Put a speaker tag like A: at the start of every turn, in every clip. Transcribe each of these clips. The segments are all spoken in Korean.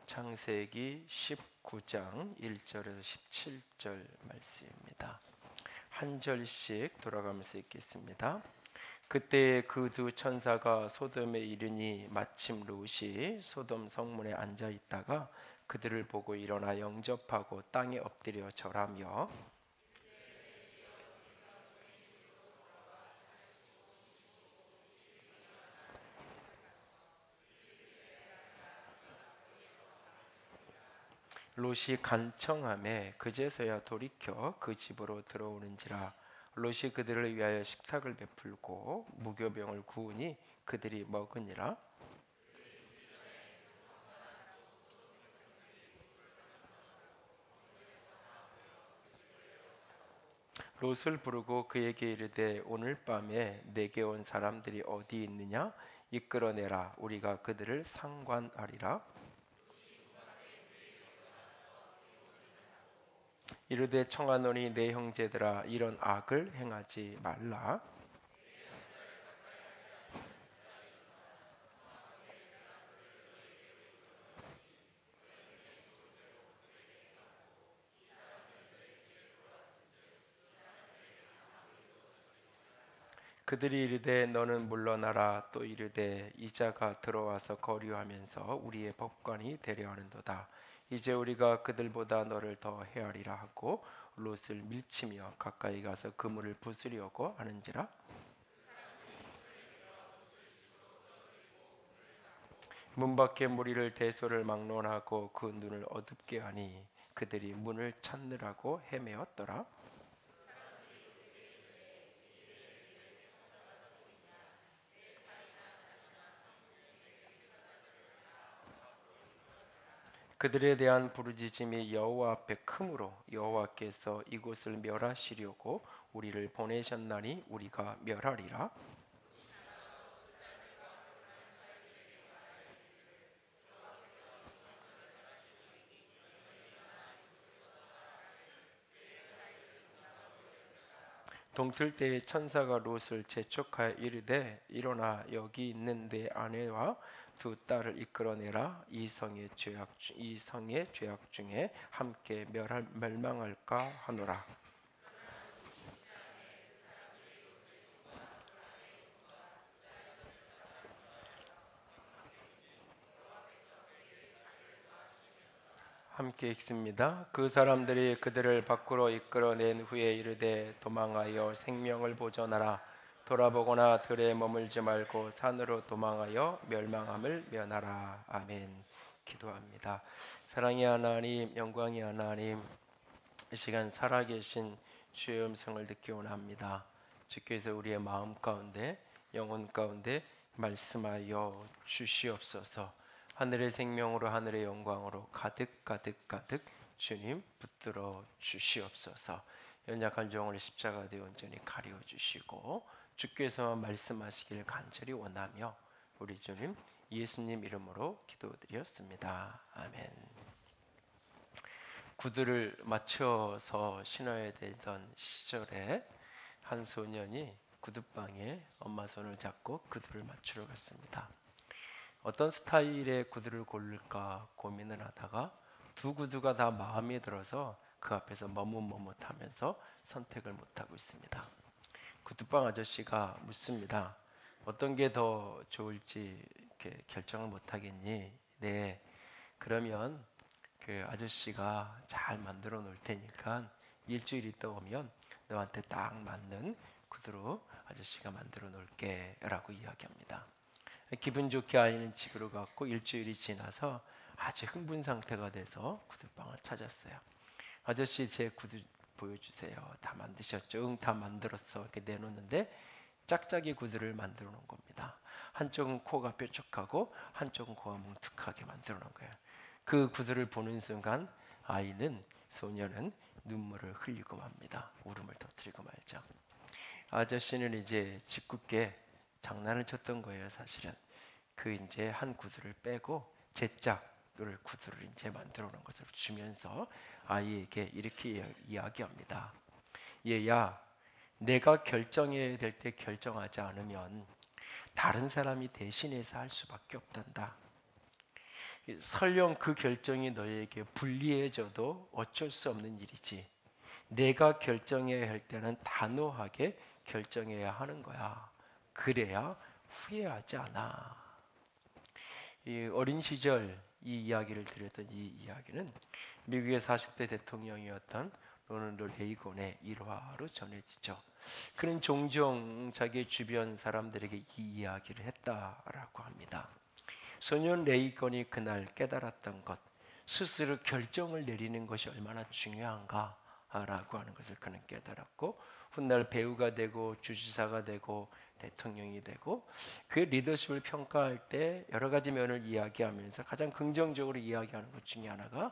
A: 창세기 19장 1절에서 17절 말씀입니다. 한 절씩 돌아가면서 읽겠습니다. 그때 그 두 천사가 소돔에 이르니 마침 롯이 소돔 성문에 앉아 있다가 그들을 보고 일어나 영접하고 땅에 엎드려 절하며 롯이 간청하매 그제서야 돌이켜 그 집으로 들어오는지라. 롯이 그들을 위하여 식탁을 베풀고 무교병을 구우니 그들이 먹으니라. 롯을 부르고 그에게 이르되 오늘 밤에 내게 온 사람들이 어디 있느냐 이끌어내라. 우리가 그들을 상관하리라. 이르되 청하노니 내 형제들아 이런 악을 행하지 말라. 그들이 이르되 너는 물러나라. 또 이르되 이자가 들어와서 거류하면서 우리의 법관이 되려 하는도다. 이제 우리가 그들보다 너를 더 헤아리라 하고 롯을 밀치며 가까이 가서 그물을 부수려고 하는지라. 문 밖에 무리를 대소를 막론하고 그 눈을 어둡게 하니 그들이 문을 찾느라고 헤매었더라. 그들에 대한 부르짖음이 여호와 앞에 크므로 여호와께서 이곳을 멸하시려고 우리를 보내셨나니 우리가 멸하리라. 동틀 때에 천사가 롯을 재촉하여 이르되 일어나 여기 있는 내 아내와 두 딸을 이끌어내라. 이 성의 죄악 중에 함께 멸망할까 하노라. 함께 읽습니다. 그 사람들이 그들을 밖으로 이끌어낸 후에 이르되 도망하여 생명을 보존하라. 돌아보거나 들에 머물지 말고 산으로 도망하여 멸망함을 면하라. 아멘. 기도합니다. 사랑의 하나님, 영광의 하나님, 이 시간 살아계신 주의 음성을 듣기 원합니다. 주께서 우리의 마음 가운데 영혼 가운데 말씀하여 주시옵소서. 하늘의 생명으로 하늘의 영광으로 가득 주님 붙들어 주시옵소서. 연약한 종을 십자가에 온전히 가려 주시고 주께서만 말씀하시기를 간절히 원하며 우리 주님 예수님 이름으로 기도드렸습니다. 아멘. 구두를 맞춰서 신어야 되던 시절에 한 소년이 구두방에 엄마 손을 잡고 구두를 맞추러 갔습니다. 어떤 스타일의 구두를 고를까 고민을 하다가 두 구두가 다 마음에 들어서 그 앞에서 머뭇머뭇하면서 선택을 못하고 있습니다. 구두방 아저씨가 묻습니다. 어떤 게 더 좋을지 이렇게 결정을 못하겠니? 네, 그러면 그 아저씨가 잘 만들어 놓을 테니까 일주일 있다 오면 너한테 딱 맞는 구두로 아저씨가 만들어 놓을게 라고 이야기합니다. 기분 좋게 아이는 집으로 갔고 일주일이 지나서 아주 흥분 상태가 돼서 구두방을 찾았어요. 아저씨 제 구두 보여주세요. 다 만드셨죠? 응, 다 만들었어. 이렇게 내놓는데 짝짝이 구두를 만들어 놓은 겁니다. 한쪽은 코가 뾰족하고 한쪽은 코가 뭉툭하게 만들어 놓은 거예요. 그 구두를 보는 순간 소년은 눈물을 흘리고 맙니다. 울음을 터뜨리고 말죠. 아저씨는 이제 짓궂게 장난을 쳤던 거예요. 사실은 그 이제 한 구두를 빼고 제 짝을 구두를 이제 만들어 놓은 것을 주면서 아이에게 이렇게 이야기합니다. 얘야, 내가 결정해야 될 때 결정하지 않으면 다른 사람이 대신해서 할 수밖에 없단다. 설령 그 결정이 너에게 불리해져도 어쩔 수 없는 일이지. 내가 결정해야 할 때는 단호하게 결정해야 하는 거야. 그래야 후회하지 않아. 이 어린 시절 이 이야기를 들었던 이 이야기는 미국의 40대 대통령이었던 로널드 레이건의 일화로 전해지죠. 그는 종종 자기 주변 사람들에게 이 이야기를 했다라고 합니다. 소년 레이건이 그날 깨달았던 것, 스스로 결정을 내리는 것이 얼마나 중요한가라고 하는 것을 그는 깨달았고, 훗날 배우가 되고 주지사가 되고 대통령이 되고 그 리더십을 평가할 때 여러 가지 면을 이야기하면서 가장 긍정적으로 이야기하는 것 중에 하나가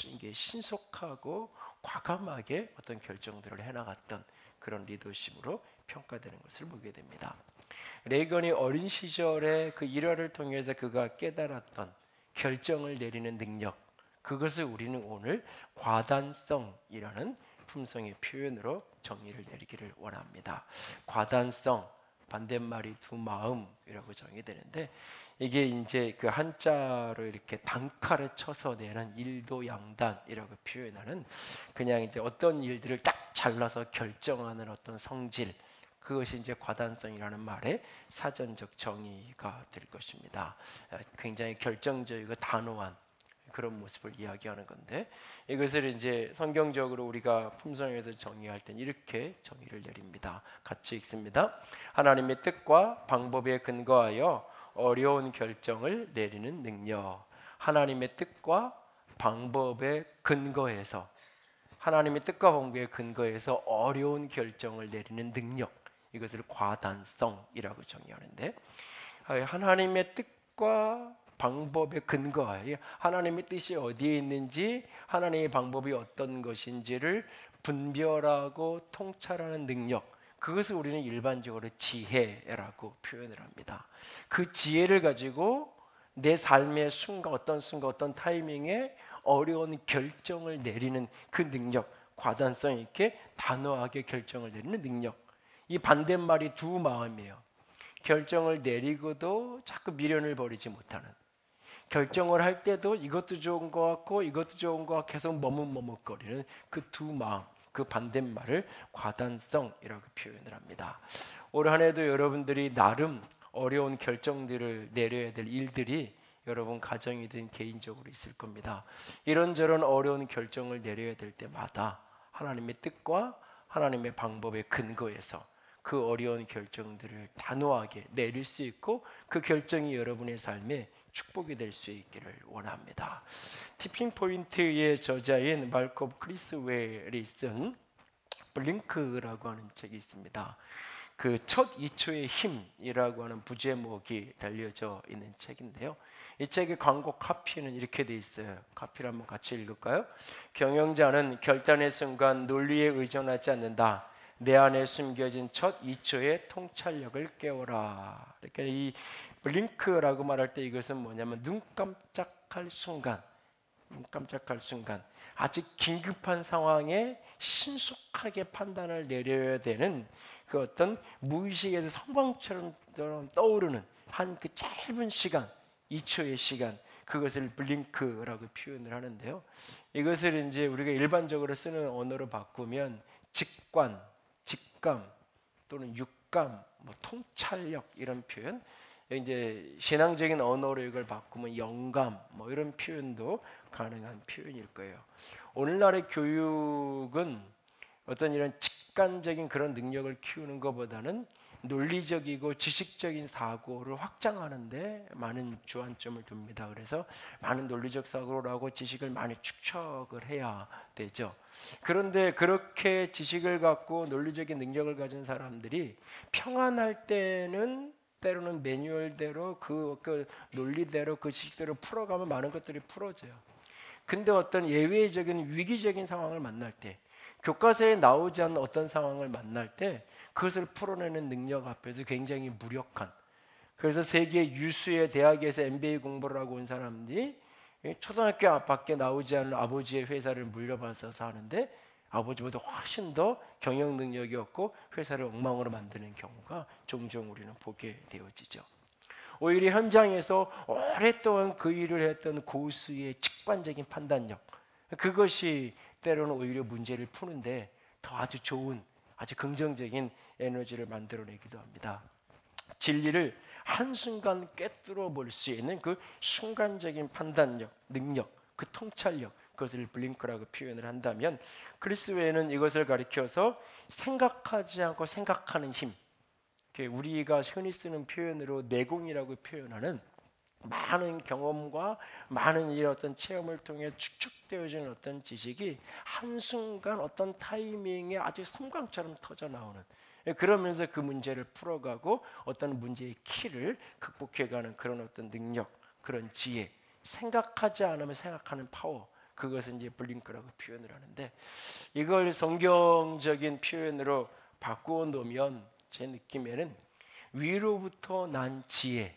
A: 이게 신속하고 과감하게 어떤 결정들을 해나갔던 그런 리더십으로 평가되는 것을 보게 됩니다. 레이건이 어린 시절에 그 일화를 통해서 그가 깨달았던 결정을 내리는 능력, 그것을 우리는 오늘 과단성이라는 품성의 표현으로 정의를 내리기를 원합니다. 과단성, 반대말이 두 마음이라고 정의되는데, 이게 이제 그 한자로 이렇게 단칼에 쳐서 내는 일도양단이라고 표현하는, 그냥 이제 어떤 일들을 딱 잘라서 결정하는 어떤 성질, 그것이 이제 과단성이라는 말의 사전적 정의가 될 것입니다. 굉장히 결정적이고 단호한 그런 모습을 이야기하는 건데, 이것을 이제 성경적으로 우리가 품성에서 정의할 땐 이렇게 정의를 내립니다. 같이 읽습니다. 하나님의 뜻과 방법에 근거하여 어려운 결정을 내리는 능력. 하나님의 뜻과 방법에 근거해서, 하나님의 뜻과 방법에 근거해서 어려운 결정을 내리는 능력, 이것을 과단성이라고 정의하는데, 하나님의 뜻과 방법에 근거하여 하나님의 뜻이 어디에 있는지, 하나님의 방법이 어떤 것인지를 분별하고 통찰하는 능력, 그것을 우리는 일반적으로 지혜라고 표현을 합니다. 그 지혜를 가지고 내 삶의 순간, 어떤 타이밍에 어려운 결정을 내리는 그 능력, 과단성 있게 단호하게 결정을 내리는 능력, 이 반대말이 두 마음이에요. 결정을 내리고도 자꾸 미련을 버리지 못하는, 결정을 할 때도 이것도 좋은 것 같고 이것도 좋은 것 같고 계속 머뭇머뭇거리는 그 두 마음, 그 반대말을 과단성이라고 표현을 합니다. 올 한 해도 여러분들이 나름 어려운 결정들을 내려야 될 일들이 여러분 가정이든 개인적으로 있을 겁니다. 이런저런 어려운 결정을 내려야 될 때마다 하나님의 뜻과 하나님의 방법에 근거해서 그 어려운 결정들을 단호하게 내릴 수 있고, 그 결정이 여러분의 삶에 축복이 될 수 있기를 원합니다. 티핑 포인트의 저자인 말콤 크리스웰이 쓴 블링크라고 하는 책이 있습니다. 그 첫 2초의 힘이라고 하는 부제목이 달려져 있는 책인데요. 이 책의 광고 카피는 이렇게 돼 있어요. 카피를 한번 같이 읽을까요? 경영자는 결단의 순간 논리에 의존하지 않는다. 내 안에 숨겨진 첫 2초의 통찰력을 깨워라. 그러니까 이 블링크라고 말할 때 이것은 뭐냐면 눈 깜짝할 순간, 아주 긴급한 상황에 신속하게 판단을 내려야 되는 그 어떤 무의식에서 성광처럼 떠오르는 한 그 짧은 시간, 2초의 시간, 그것을 블링크라고 표현을 하는데요. 이것을 이제 우리가 일반적으로 쓰는 언어로 바꾸면 직관, 직감 또는 육감, 통찰력 이런 표현, 이제 신앙적인 언어로 이걸 바꾸면 영감, 이런 표현도 가능한 표현일 거예요. 오늘날의 교육은 어떤 이런 직관적인 그런 능력을 키우는 것보다는 논리적이고 지식적인 사고를 확장하는데 많은 주안점을 둡니다. 그래서 많은 논리적 사고를 하고 지식을 많이 축적을 해야 되죠. 그런데 그렇게 지식을 갖고 논리적인 능력을 가진 사람들이 평안할 때는 때로는 매뉴얼대로 그 논리대로 그 지식대로 풀어가면 많은 것들이 풀어져요. 근데 어떤 예외적인 위기적인 상황을 만날 때, 교과서에 나오지 않는 어떤 상황을 만날 때 그것을 풀어내는 능력 앞에서 굉장히 무력한, 그래서 세계 유수의 대학에서 MBA 공부를 하고 온 사람들이 초등학교 밖에 나오지 않는 아버지의 회사를 물려받아서 하는데 아버지보다 훨씬 더 경영 능력이 없고 회사를 엉망으로 만드는 경우가 종종 우리는 보게 되어지죠. 오히려 현장에서 오랫동안 그 일을 했던 고수의 직관적인 판단력, 그것이 때로는 오히려 문제를 푸는데 더 아주 좋은, 아주 긍정적인 에너지를 만들어내기도 합니다. 진리를 한순간 꿰뚫어 볼 수 있는 그 순간적인 판단력, 능력, 그 통찰력, 그것을 블링크라고 표현을 한다면, 그리스도에는 이것을 가리켜서 생각하지 않고 생각하는 힘, 우리가 흔히 쓰는 표현으로 내공이라고 표현하는 많은 경험과 많은 이런 어떤 체험을 통해 축적되어지는 어떤 지식이 한순간 어떤 타이밍에 아주 섬광처럼 터져 나오는, 그러면서 그 문제를 풀어가고 어떤 문제의 키를 극복해가는 그런 어떤 능력, 그런 지혜, 생각하지 않으면 생각하는 파워, 그것은 이제 블링크라고 표현을 하는데, 이걸 성경적인 표현으로 바꾸어 놓으면 제 느낌에는 위로부터 난 지혜,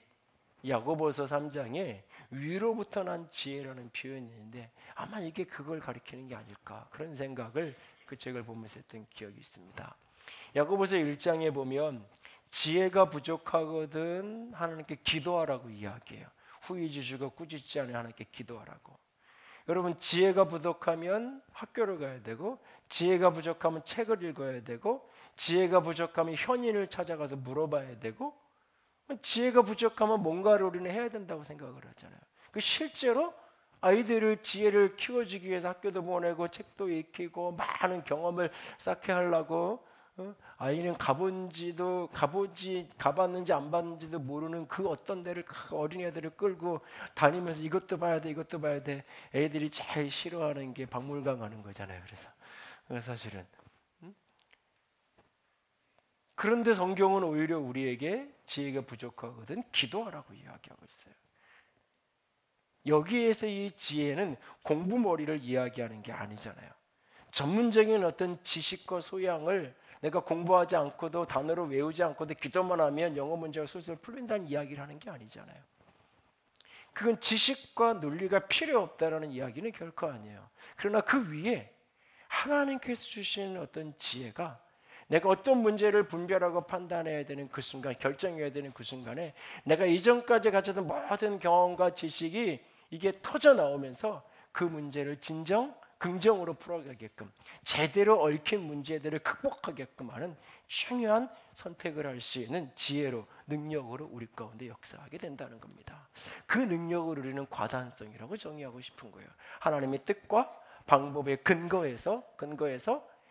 A: 야고보서 3장에 위로부터 난 지혜라는 표현이 있는데 아마 이게 그걸 가리키는 게 아닐까, 그런 생각을 그 책을 보면서 했던 기억이 있습니다. 야고보서 1장에 보면 지혜가 부족하거든 하나님께 기도하라고 이야기해요. 후이지주가 꾸짖지 않으면 하나님께 기도하라고. 여러분, 지혜가 부족하면 학교를 가야 되고, 지혜가 부족하면 책을 읽어야 되고, 지혜가 부족하면 현인을 찾아가서 물어봐야 되고, 지혜가 부족하면 뭔가를 우리는 해야 된다고 생각을 하잖아요. 그 실제로 아이들을 지혜를 키워주기 위해서 학교도 보내고 책도 익히고 많은 경험을 쌓게 하려고, 아이는 가봤는지 안 봤는지도 모르는 그 어떤 데를, 그 어린애들을 끌고 다니면서 이것도 봐야 돼, 이것도 봐야 돼. 애들이 제일 싫어하는 게 박물관 가는 거잖아요. 그래서 사실은 그런데 성경은 오히려 우리에게 지혜가 부족하거든 기도하라고 이야기하고 있어요. 여기에서 이 지혜는 공부머리를 이야기하는 게 아니잖아요. 전문적인 어떤 지식과 소양을 내가 공부하지 않고도, 단어로 외우지 않고도 기도만 하면 영어 문제가 술술 풀린다는 이야기를 하는 게 아니잖아요. 그건 지식과 논리가 필요 없다라는 이야기는 결코 아니에요. 그러나 그 위에 하나님께서 주시는 어떤 지혜가 내가 어떤 문제를 분별하고 판단해야 되는 그 순간, 결정해야 되는 그 순간에 내가 이전까지 가졌던 모든 경험과 지식이 이게 터져 나오면서 그 문제를 진정 긍정으로 풀어가게끔, 제대로 얽힌 문제들을 극복하게끔 하는 중요한 선택을 할 수 있는 지혜로, 능력으로 우리 가운데 역사하게 된다는 겁니다. 그 능력을 우리는 과단성이라고 정의하고 싶은 거예요. 하나님의 뜻과 방법의 근거에서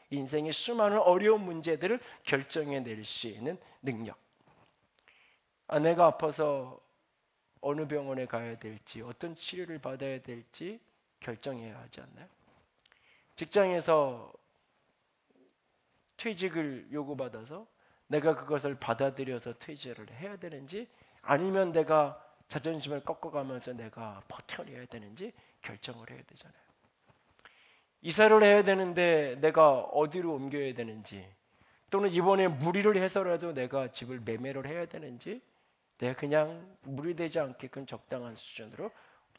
A: 인생의 수많은 어려운 문제들을 결정해낼 수 있는 능력. 내가 아파서 어느 병원에 가야 될지, 어떤 치료를 받아야 될지 결정해야 하지 않나요? 직장에서 퇴직을 요구받아서 내가 그것을 받아들여서 퇴직을 해야 되는지, 아니면 내가 자존심을 꺾어가면서 내가 버텨내야 되는지 결정을 해야 되잖아요. 이사를 해야 되는데 내가 어디로 옮겨야 되는지, 또는 이번에 무리를 해서라도 내가 집을 매매를 해야 되는지, 내가 그냥 무리되지 않게끔 적당한 수준으로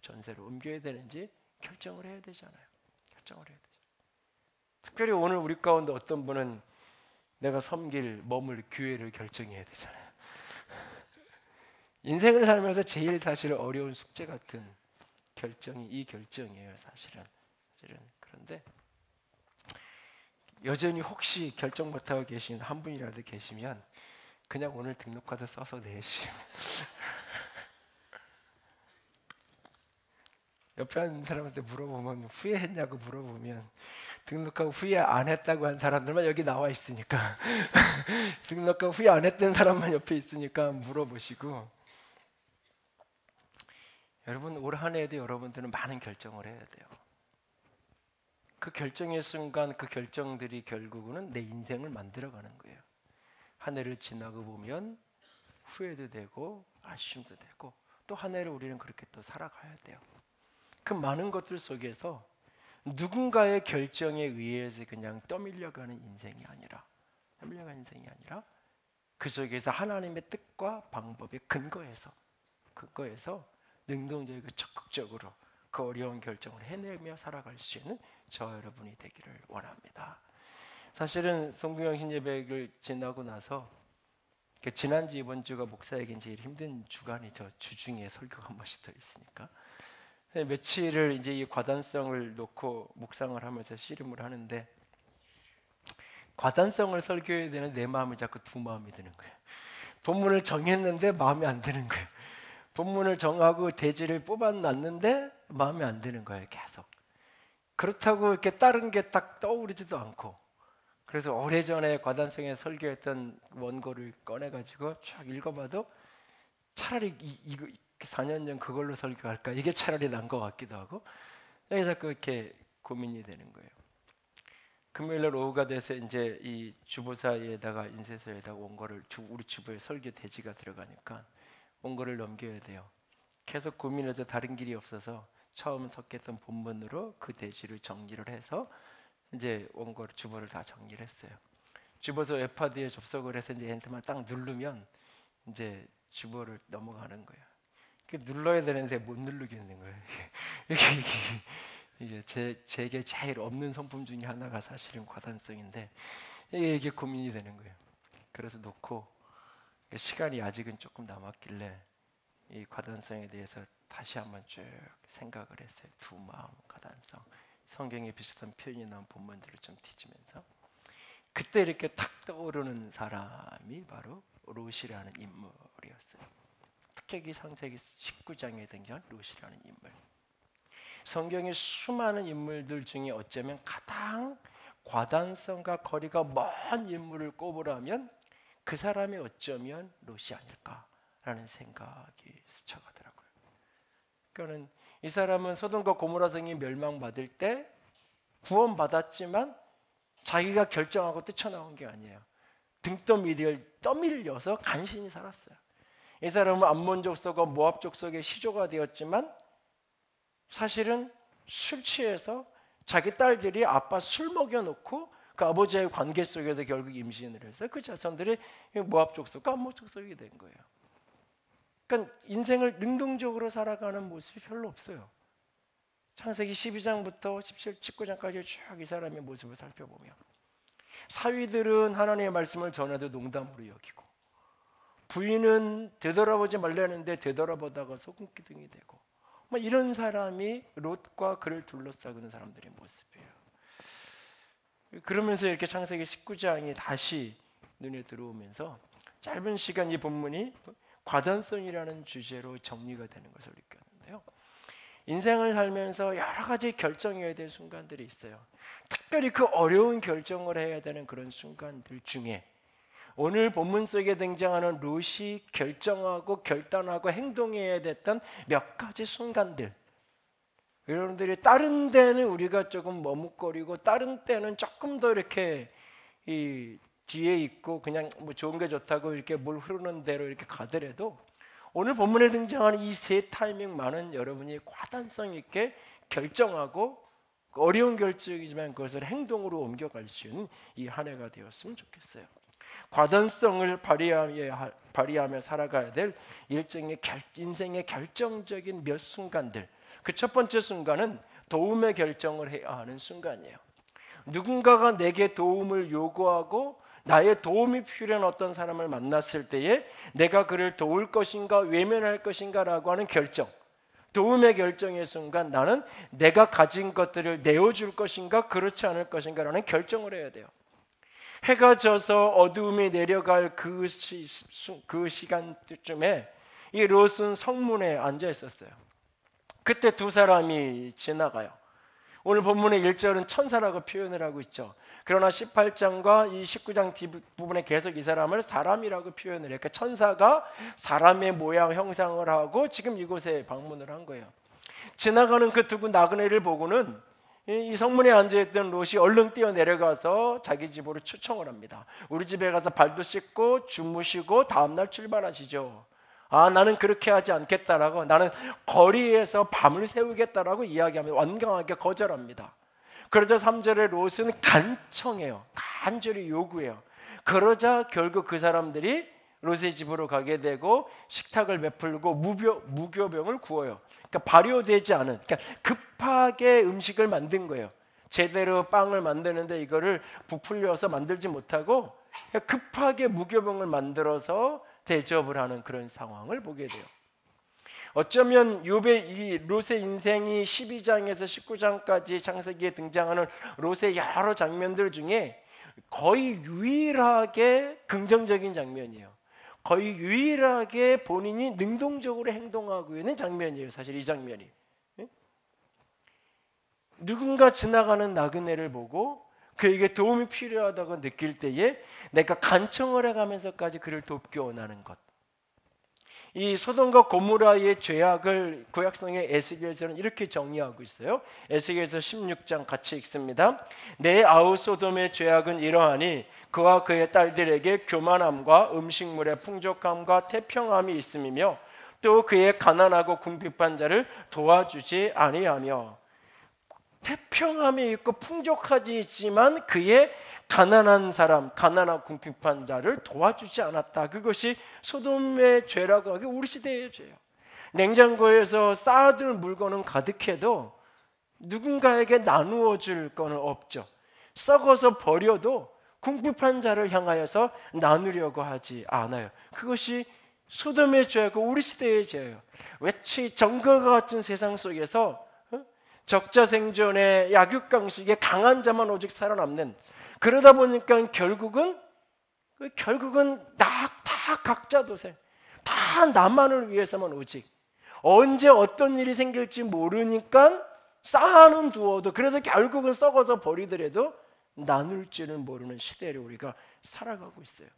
A: 전세로 옮겨야 되는지 결정을 해야 되잖아요. 결정을 해야 되죠. 특별히 오늘 우리 가운데 어떤 분은 내가 머물 교회를 결정해야 되잖아요. 인생을 살면서 제일 사실 어려운 숙제 같은 결정이 이 결정이에요. 사실은. 그런데 여전히 혹시 결정 못하고 계신 한 분이라도 계시면 그냥 오늘 등록카드 써서 내시면 옆에 있는 사람한테 물어보면, 후회했냐고 물어보면, 등록하고 후회 안 했다고 한 사람들만 여기 나와 있으니까 등록하고 후회 안 했던 사람만 옆에 있으니까 물어보시고. 여러분, 올 한 해에도 여러분들은 많은 결정을 해야 돼요. 그 결정의 순간, 그 결정들이 결국은 내 인생을 만들어가는 거예요. 한 해를 지나고 보면 후회도 되고 아쉬움도 되고, 또 한 해를 우리는 그렇게 또 살아가야 돼요. 그 많은 것들 속에서 누군가의 결정에 의해서 그냥 떠밀려가는 인생이 아니라 그 속에서 하나님의 뜻과 방법의 근거에서 능동적이고 적극적으로 그 어려운 결정을 해내며 살아갈 수 있는 저 여러분이 되기를 원합니다. 사실은 송구영 신예배를 지나고 나서 지난주 이번 주가 목사에게 제일 힘든 주간이죠. 주중에 설교가 한 번씩 더 있으니까. 며칠을 이제 이 과단성을 놓고 묵상을 하면서 씨름을 하는데, 과단성을 설교해야 되는 내 마음이 자꾸 두 마음이 드는 거예요. 본문을 정했는데 마음에 안 드는 거예요. 본문을 정하고 대지를 뽑아놨는데 마음에 안 드는 거예요. 계속. 그렇다고 이렇게 다른 게 딱 떠오르지도 않고, 그래서 오래전에 과단성에 설교했던 원고를 꺼내가지고 쫙 읽어봐도 차라리 이거 4년 전 그걸로 설교할까, 이게 차라리 난 것 같기도 하고, 자꾸 이렇게 고민이 되는 거예요. 금요일날 오후가 돼서 이제 이 주보사에다가 인쇄소에다가 원고를, 우리 주보에 설교 대지가 들어가니까 원고를 넘겨야 돼요. 계속 고민해도 다른 길이 없어서 처음 섞였던 본문으로 그 대지를 정리를 해서 이제 원고를, 주보를 다 정리를 했어요. 주보서 웹하드에 접속을 해서 이제 엔터만 딱 누르면 이제 주보를 넘어가는 거예요. 눌러야 되는데 못 누르겠는 거예요. 이게 제게 제일 없는 성품 중에 하나가 사실은 과단성인데, 이게 고민이 되는 거예요. 그래서 놓고 시간이 아직은 조금 남았길래 이 과단성에 대해서 다시 한번 쭉 생각을 했어요. 두 마음 과단성. 성경에 비슷한 표현이 나온 본문들을 좀 뒤지면서, 그때 이렇게 탁 떠오르는 사람이 바로 롯이라는 인물이었어요. 특히 창세기 19장에 등장한 롯이라는 인물. 성경의 수많은 인물들 중에 어쩌면 가장 과단성과 거리가 먼 인물을 꼽으라면 그 사람이 어쩌면 롯이 아닐까라는 생각이 스쳐가더라고요. 그러니까는 이 사람은 소돔과 고모라 성이 멸망받을 때 구원받았지만 자기가 결정하고 뛰쳐나온 게 아니에요. 등떠밀을 떠밀려서 간신히 살았어요. 이 사람은 암몬 족속과 모압 족속의 시조가 되었지만 사실은 술 취해서 자기 딸들이 아빠 술 먹여놓고 그 아버지의 관계 속에서 결국 임신을 해서 그 자손들이 모압 족속과 암몬 족속이 된 거예요. 그러니까 인생을 능동적으로 살아가는 모습이 별로 없어요. 창세기 12장부터 17, 19장까지 쭉 이 사람의 모습을 살펴보면, 사위들은 하나님의 말씀을 전해도 농담으로 여기고, 부인은 되돌아보지 말라는데 되돌아보다가 소금기둥이 되고, 이런 사람이 롯과 그를 둘러싸는 사람들의 모습이에요. 그러면서 이렇게 창세기 19장이 다시 눈에 들어오면서 짧은 시간 이 본문이 과단성이라는 주제로 정리가 되는 것을 느꼈는데요. 인생을 살면서 여러 가지 결정해야 될 순간들이 있어요. 특별히 그 어려운 결정을 해야 되는 그런 순간들 중에 오늘 본문 속에 등장하는 롯이 결정하고 결단하고 행동해야 됐던 몇 가지 순간들, 여러분들이 다른 데는 우리가 조금 머뭇거리고 다른 때는 조금 더 이렇게 이 뒤에 있고 그냥 뭐 좋은 게 좋다고 이렇게 물 흐르는 대로 이렇게 가더라도, 오늘 본문에 등장하는 이 세 타이밍만은 여러분이 과단성 있게 결정하고 어려운 결정이지만 그것을 행동으로 옮겨갈 수 있는 이 한 해가 되었으면 좋겠어요. 과단성을 발휘하며 살아가야 될 일종의 인생의 결정적인 몇 순간들. 그 첫 번째 순간은 도움의 결정을 해야 하는 순간이에요. 누군가가 내게 도움을 요구하고 나의 도움이 필요한 어떤 사람을 만났을 때에 내가 그를 도울 것인가 외면할 것인가 라고 하는 결정, 도움의 결정의 순간 나는 내가 가진 것들을 내어줄 것인가 그렇지 않을 것인가 라는 결정을 해야 돼요. 해가 져서 어두움이 내려갈 그 시간쯤에 이 롯은 성문에 앉아 있었어요. 그때 두 사람이 지나가요. 오늘 본문의 1절은 천사라고 표현을 하고 있죠. 그러나 18장과 이 19장 뒷부분에 계속 이 사람을 사람이라고 표현을 해요. 그러니까 천사가 사람의 모양 형상을 하고 지금 이곳에 방문을 한 거예요. 지나가는 그 두 나그네를 보고는 이 성문에 앉아있던 롯이 얼른 뛰어내려가서 자기 집으로 초청을 합니다. 우리 집에 가서 발도 씻고 주무시고 다음날 출발하시죠. 아, 나는 그렇게 하지 않겠다라고, 나는 거리에서 밤을 새우겠다라고 이야기하며 완강하게 거절합니다. 그러자 3절에 롯은 간청해요. 간절히 요구해요. 그러자 결국 그 사람들이 롯의 집으로 가게 되고 식탁을 베풀고 무교병을 구워요. 그러니까 발효되지 않은, 그러니까 급하게 음식을 만든 거예요. 제대로 빵을 만드는데 이거를 부풀려서 만들지 못하고 급하게 무교병을 만들어서 대접을 하는 그런 상황을 보게 돼요. 어쩌면 욥의 이 롯의 인생이 12장에서 19장까지 창세기에 등장하는 롯의 여러 장면들 중에 거의 유일하게 긍정적인 장면이에요. 거의 유일하게 본인이 능동적으로 행동하고 있는 장면이에요. 사실 이 장면이. 누군가 지나가는 나그네를 보고 그에게 도움이 필요하다고 느낄 때에 내가 간청을 해가면서까지 그를 돕기 원하는 것. 이 소돔과 고모라의 죄악을 구약성의 에스겔에서는 이렇게 정의하고 있어요. 에스겔에서 16장 같이 읽습니다. 내 아우 소돔의 죄악은 이러하니 그와 그의 딸들에게 교만함과 음식물의 풍족함과 태평함이 있음이며 또 그의 가난하고 궁핍한 자를 도와주지 아니하며. 태평함이 있고 풍족하지 있지만 그의 가난한 사람, 가난하고 궁핍한 자를 도와주지 않았다. 그것이 소돔의 죄라고 하기 우리 시대의 죄예요. 냉장고에서 쌓아둘 물건은 가득해도 누군가에게 나누어 줄 거는 없죠. 썩어서 버려도 궁핍한 자를 향하여서 나누려고 하지 않아요. 그것이 소돔의 죄고 우리 시대의 죄예요. 외치 정글과 같은 세상 속에서 적자생존의 약육강식에 강한 자만 오직 살아남는, 그러다 보니까 결국은 다 각자 도생, 다 나만을 위해서만 오직, 언제 어떤 일이 생길지 모르니까 쌓아는 두어도, 그래서 결국은 썩어서 버리더라도 나눌 줄은 모르는 시대를 우리가 살아가고 있어요.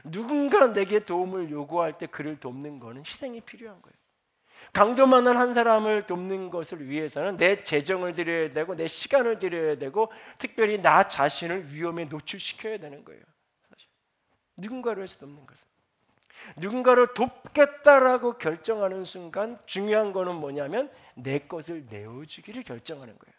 A: 누군가 내게 도움을 요구할 때 그를 돕는 것은 희생이 필요한 거예요. 강도만한 한 사람을 돕는 것을 위해서는 내 재정을 들여야 되고 내 시간을 들여야 되고 특별히 나 자신을 위험에 노출시켜야 되는 거예요. 사실. 누군가를 위해서 돕는 것은, 누군가를 돕겠다라고 결정하는 순간 중요한 거는 뭐냐면 내 것을 내어주기를 결정하는 거예요.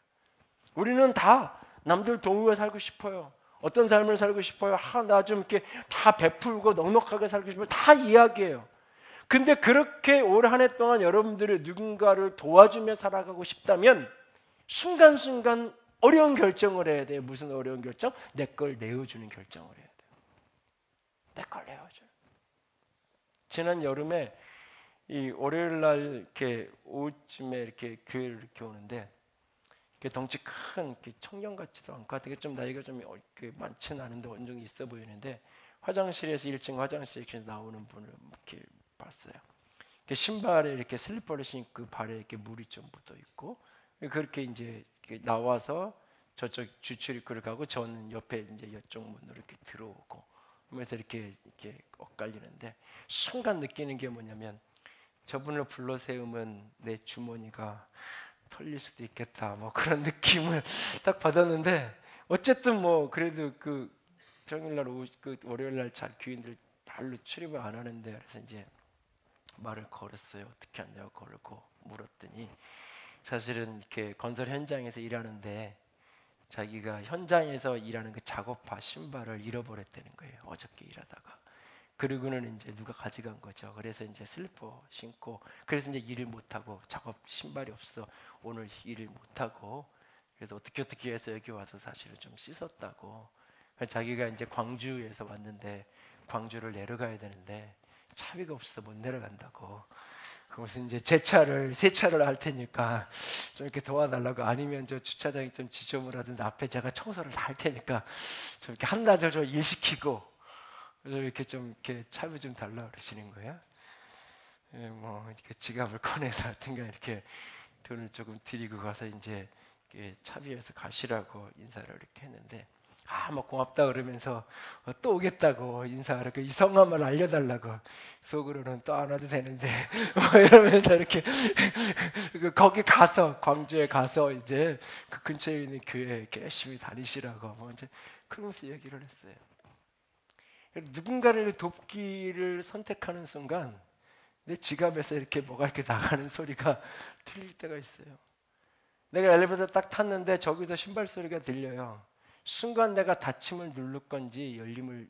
A: 우리는 다 남들 도우며 살고 싶어요. 어떤 삶을 살고 싶어요. 나 좀 이렇게 다 베풀고 넉넉하게 살고 싶어요. 다 이야기해요. 근데 그렇게 올 한 해 동안 여러분들이 누군가를 도와주며 살아가고 싶다면 순간순간 어려운 결정을 해야 돼요. 무슨 어려운 결정? 내 걸 내어주는 결정을 해야 돼요. 내 걸 내어줘요. 지난 여름에 이 월요일 날 이렇게 오후쯤에 이렇게 교회를 이렇게 오는데, 이렇게 덩치 큰 이렇게 청년 같지도 않고 되게 좀 나이가 좀 많지는 않은데 어느 정도 있어 보이는데, 화장실에서 1층 화장실에 나오는 분을 이렇게 봤어요. 신발에 이렇게 슬리퍼를 신고 발에 이렇게 물이 좀 묻어 있고, 그렇게 이제 나와서 저쪽 주출입구를 가고 저는 옆에 이제 이쪽 문으로 이렇게 들어오고 하면서 이렇게 엇갈리는데, 순간 느끼는 게 뭐냐면 저분을 불러 세우면 내 주머니가 털릴 수도 있겠다, 뭐 그런 느낌을 딱 받았는데, 어쨌든 뭐 그래도 그 정일날 그 월요일날 잘 교인들 별로 출입을 안 하는데, 그래서 이제 말을 걸었어요. 어떻게 하냐고 걸고 물었더니, 사실은 이렇게 건설 현장에서 일하는데 자기가 현장에서 일하는 그 작업화 신발을 잃어버렸다는 거예요. 어저께 일하다가. 그리고는 이제 누가 가져간 거죠. 그래서 이제 슬리퍼 신고, 그래서 이제 일을 못 하고, 작업 신발이 없어 오늘 일을 못 하고, 그래서 어떻게 해서 여기 와서 사실은 좀 씻었다고. 자기가 이제 광주에서 왔는데 광주를 내려가야 되는데 차비가 없어서 못 내려간다고. 그래서 이제 세차를 할 테니까 좀 이렇게 도와달라고, 아니면 저 주차장이 좀 지저분하던데 앞에 제가 청소를 다 할 테니까 좀 이렇게 한낮을 좀 일 시키고, 그래서 이렇게 좀 이렇게 차비 좀 달라 그러시는 거야. 뭐 이렇게 지갑을 꺼내서 하여튼간 이렇게 돈을 조금 드리고 가서 이제 차비에서 가시라고 인사를 이렇게 했는데, 뭐 고맙다 그러면서 또 오겠다고 인사하라고, 이 성함을 알려달라고, 속으로는 또 안 와도 되는데 뭐 이러면서 이렇게 거기 가서, 광주에 가서 이제 그 근처에 있는 교회에 열심히 다니시라고 뭐 이제 그러면서 얘기를 했어요. 누군가를 돕기를 선택하는 순간 내 지갑에서 이렇게 뭐가 이렇게 나가는 소리가 들릴 때가 있어요. 내가 엘리베이터 딱 탔는데 저기서 신발 소리가 들려요. 순간 내가 닫힘을 누를 건지 열림을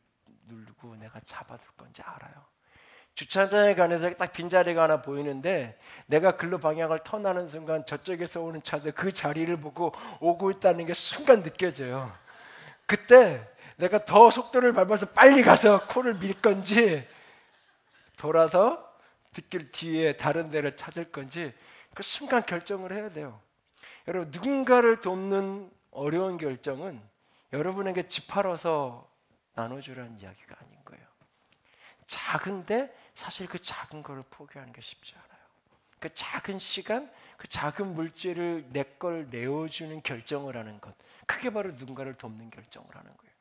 A: 누르고 내가 잡아둘 건지 알아요. 주차장에 가면서 딱 빈자리가 하나 보이는데 내가 글로 방향을 턴하는 순간 저쪽에서 오는 차들 그 자리를 보고 오고 있다는 게 순간 느껴져요. 그때 내가 더 속도를 밟아서 빨리 가서 코를 밀 건지 돌아서 뒷길 뒤에 다른 데를 찾을 건지 그 순간 결정을 해야 돼요. 여러분, 누군가를 돕는 어려운 결정은 여러분에게 집 팔아서 나눠주라는 이야기가 아닌 거예요. 작은데 사실 그 작은 거를 포기하는 게 쉽지 않아요. 그 작은 시간, 그 작은 물질을 내 걸 내어주는 결정을 하는 것, 그게 바로 누군가를 돕는 결정을 하는 거예요.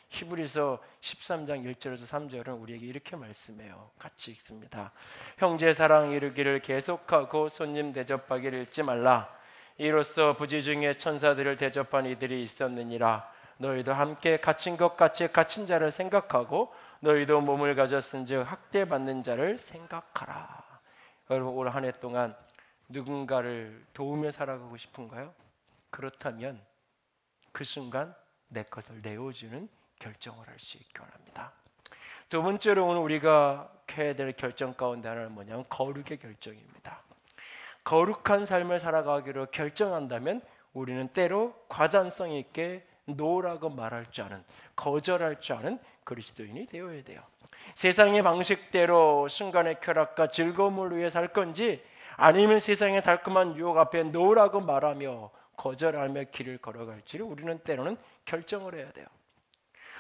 A: 히브리서 13장 1절에서 3절은 우리에게 이렇게 말씀해요. 같이 읽습니다. 형제 사랑 이루기를 계속하고 손님 대접하기를 잊지 말라. 이로써 부지 중에 천사들을 대접한 이들이 있었느니라. 너희도 함께 갇힌 것 같이 갇힌 자를 생각하고 너희도 몸을 가졌은즉 학대받는 자를 생각하라. 여러분, 올 한 해 동안 누군가를 도우며 살아가고 싶은가요? 그렇다면 그 순간 내 것을 내어주는 결정을 할 수 있기 원합니다. 두 번째로 오늘 우리가 해야 될 결정 가운데 하나는 뭐냐면 거룩의 결정입니다. 거룩한 삶을 살아가기로 결정한다면 우리는 때로 과단성 있게 노라고 말할 줄 아는, 거절할 줄 아는 그리스도인이 되어야 돼요. 세상의 방식대로 순간의 쾌락과 즐거움을 위해 살 건지 아니면 세상의 달콤한 유혹 앞에 노라고 말하며 거절하며 길을 걸어갈지를 우리는 때로는 결정을 해야 돼요.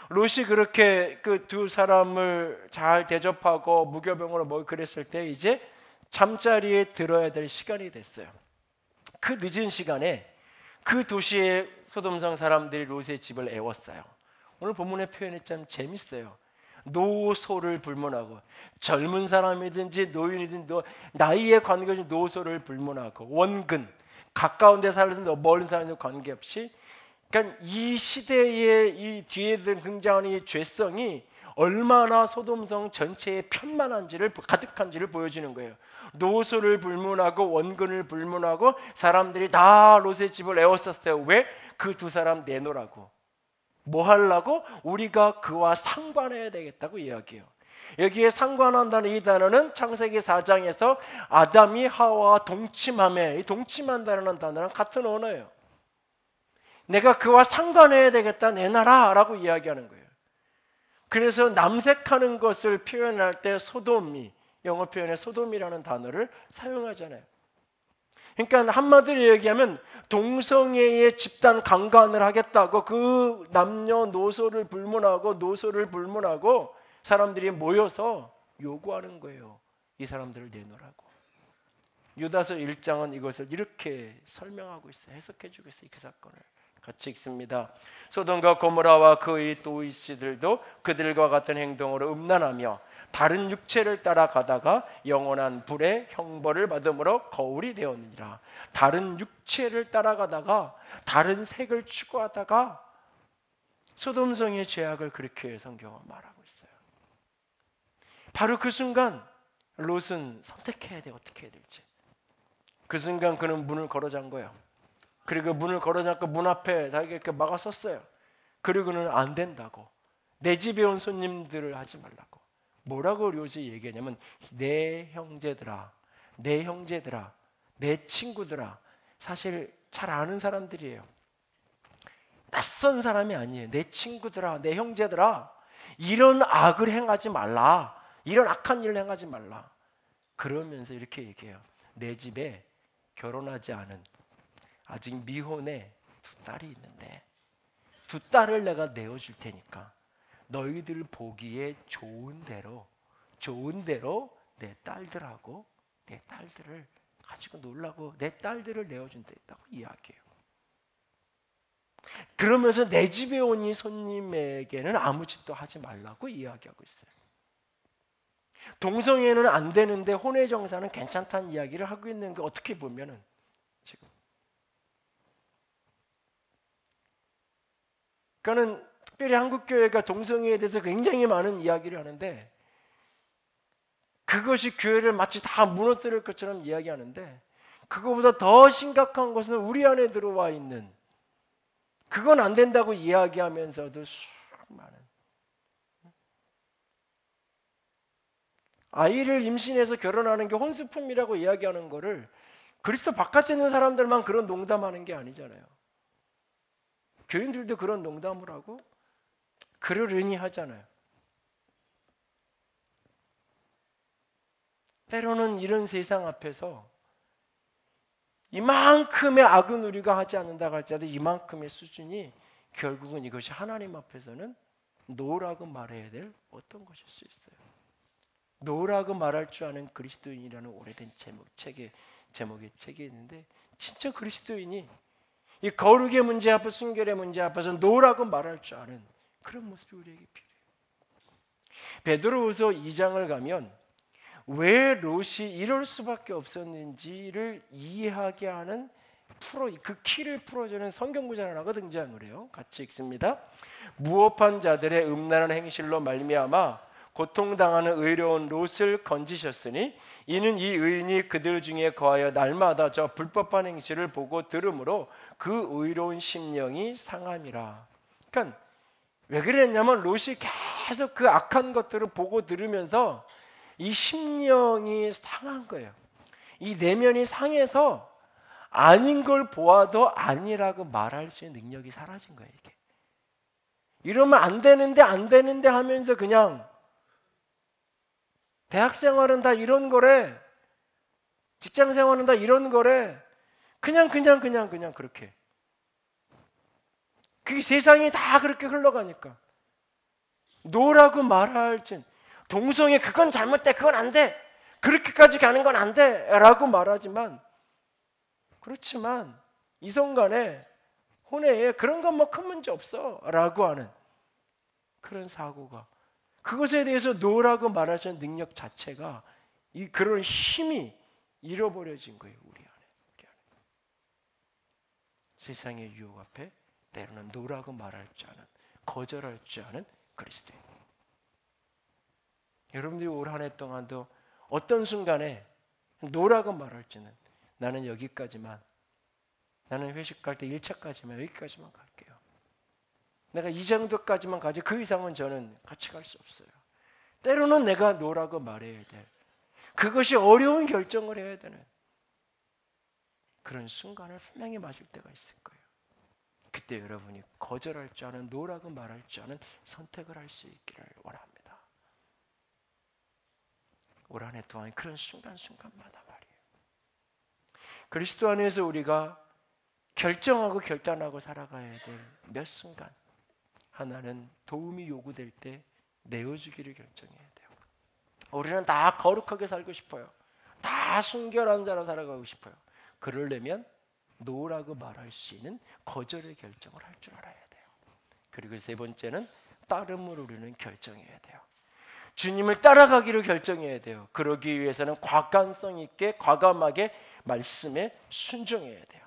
A: 롯이 그렇게 그 두 사람을 잘 대접하고 무교병으로 뭐 그랬을 때 이제 잠자리에 들어야 될 시간이 됐어요. 그 늦은 시간에 그 도시의 소돔성 사람들이 롯의 집을 애웠어요. 오늘 본문의 표현이 참 재밌어요. 노소를 불문하고, 젊은 사람이든지 노인이든 나이에 관계없이 노소를 불문하고, 원근 가까운 데 살든 멀은 사람들 관계없이, 그러니까 이 시대의 이 뒤에 등장하는 이 죄성이 얼마나 소돔성 전체에 편만한지를, 가득한지를 보여주는 거예요. 노소를 불문하고 원근을 불문하고 사람들이 다 롯의 집을 애웠었어요. 왜? 그 두 사람 내놓으라고. 뭐 하려고? 우리가 그와 상관해야 되겠다고 이야기해요. 여기에 상관한다는 이 단어는 창세기 4장에서 아담이 하와와 동침함에, 이 동침한다는 단어랑 같은 언어예요. 내가 그와 상관해야 되겠다, 내놔라 라고 이야기하는 거예요. 그래서 남색하는 것을 표현할 때 소돔이, 영어 표현에 소돔이라는 단어를 사용하잖아요. 그러니까 한마디로 얘기하면 동성애의 집단 강간을 하겠다고 그 남녀노소를 불문하고 사람들이 모여서 요구하는 거예요. 이 사람들을 내놓으라고. 유다서 1장은 이것을 이렇게 설명하고 있어요. 해석해주고 있어요. 그 사건을 같이 읽습니다. 소돔과 고모라와 그의 도시들도 그들과 같은 행동으로 음란하며 다른 육체를 따라가다가 영원한 불의 형벌을 받음으로 거울이 되었느니라. 다른 육체를 따라가다가 다른 색을 추구하다가 소돔성의 죄악을 그렇게 성경은 말하고 있어요. 바로 그 순간 롯은 선택해야 돼. 어떻게 해야 될지. 그 순간 그는 문을 걸어잔 거예요. 그리고 문을 걸어잡고 문 앞에 자기가 이렇게 막아섰어요. 그리고는 안 된다고, 내 집에 온 손님들을 하지 말라고. 뭐라고 롯이 얘기하냐면 내 형제들아, 내 친구들아. 사실 잘 아는 사람들이에요. 낯선 사람이 아니에요. 내 친구들아, 내 형제들아, 이런 악을 행하지 말라. 이런 악한 일을 행하지 말라. 그러면서 이렇게 얘기해요. 내 집에 결혼하지 않은 아직 미혼의 두 딸이 있는데 두 딸을 내가 내어줄 테니까 너희들 보기에 좋은 대로 내 딸들하고 내 딸들을 가지고 놀라고 내 딸들을 내어준다고 이야기해요. 그러면서 내 집에 온 이 손님에게는 아무 짓도 하지 말라고 이야기하고 있어요. 동성애는 안 되는데 혼외정사는 괜찮다는 이야기를 하고 있는 게 어떻게 보면은 지금 그러니까는 특별히 한국교회가 동성애에 대해서 굉장히 많은 이야기를 하는데 그것이 교회를 마치 다 무너뜨릴 것처럼 이야기하는데 그거보다 더 심각한 것은 우리 안에 들어와 있는, 그건 안 된다고 이야기하면서도 수많은 아이를 임신해서 결혼하는 게 혼수품이라고 이야기하는 거를 그리스도 바깥에 있는 사람들만 그런 농담하는 게 아니잖아요. 교인들도 그런 농담을 하고 그러려니 하잖아요. 때로는 이런 세상 앞에서 이만큼의 악은 우리가 하지 않는다 할지라도 이만큼의 수준이 결국은 이것이 하나님 앞에서는 노라고 말해야 될 어떤 것일 수 있어요. 노라고 말할 줄 아는 그리스도인이라는 오래된 제목의 책이 있는데, 진짜 그리스도인이 이 거룩의 문제 앞에, 순결의 문제 앞에서 노라고 말할 줄 아는 그런 모습이 우리에게 필요해요. 베드로후서 2장을 가면 왜 롯이 이럴 수밖에 없었는지를 이해하게 하는 그 키를 풀어주는 성경 구절 하나가 등장을 해요. 같이 읽습니다. 무업한 자들의 음란한 행실로 말미암아 고통당하는 의로운 롯을 건지셨으니 이는 이 의인이 그들 중에 거하여 날마다 저 불법한 행실을 보고 들으므로 그 의로운 심령이 상함이라. 그러니까 왜 그랬냐면 롯이 계속 그 악한 것들을 보고 들으면서 이 심령이 상한 거예요. 이 내면이 상해서 아닌 걸 보아도 아니라고 말할 수 있는 능력이 사라진 거예요. 이게. 이러면 안 되는데 하면서 그냥 대학 생활은 다 이런 거래, 직장 생활은 다 이런 거래, 그냥 그렇게. 그 세상이 다 그렇게 흘러가니까 노라고 말할진, 동성애 그건 잘못돼, 그건 안 돼, 그렇게까지 가는 건 안 돼 라고 말하지만, 그렇지만 이성간에 혼외에 그런 건 뭐 큰 문제 없어 라고 하는 그런 사고가, 그것에 대해서 노라고 말하시는 능력 자체가 그런 힘이 잃어버려진 거예요. 우리 안에. 세상의 유혹 앞에 때로는 노라고 말할 줄 아는, 거절할 줄 아는 그리스도인. 여러분들이 올 한 해 동안도 어떤 순간에 노라고 말할지는, 나는 여기까지만, 나는 회식 갈 때 1차까지만, 여기까지만 갈게요, 내가 이 정도까지만 가지 그 이상은 저는 같이 갈 수 없어요. 때로는 내가 노라고 말해야 돼. 그것이 어려운 결정을 해야 되는 그런 순간을 분명히 맞을 때가 있을 거예요. 그때 여러분이 거절할 줄 아는, 노라고 말할 줄 아는 선택을 할 수 있기를 원합니다. 올 한 해 동안 그런 순간순간마다 말이에요. 그리스도 안에서 우리가 결정하고 결단하고 살아가야 될 몇 순간, 하나는 도움이 요구될 때 내어주기를 결정해야 돼요. 우리는 다 거룩하게 살고 싶어요. 다 순결한 자로 살아가고 싶어요. 그러려면 노라고 말할 수 있는 거절의 결정을 할 줄 알아야 돼요. 그리고 세 번째는 따름을 우리는 결정해야 돼요. 주님을 따라가기를 결정해야 돼요. 그러기 위해서는 과감성 있게, 과감하게 말씀에 순종해야 돼요.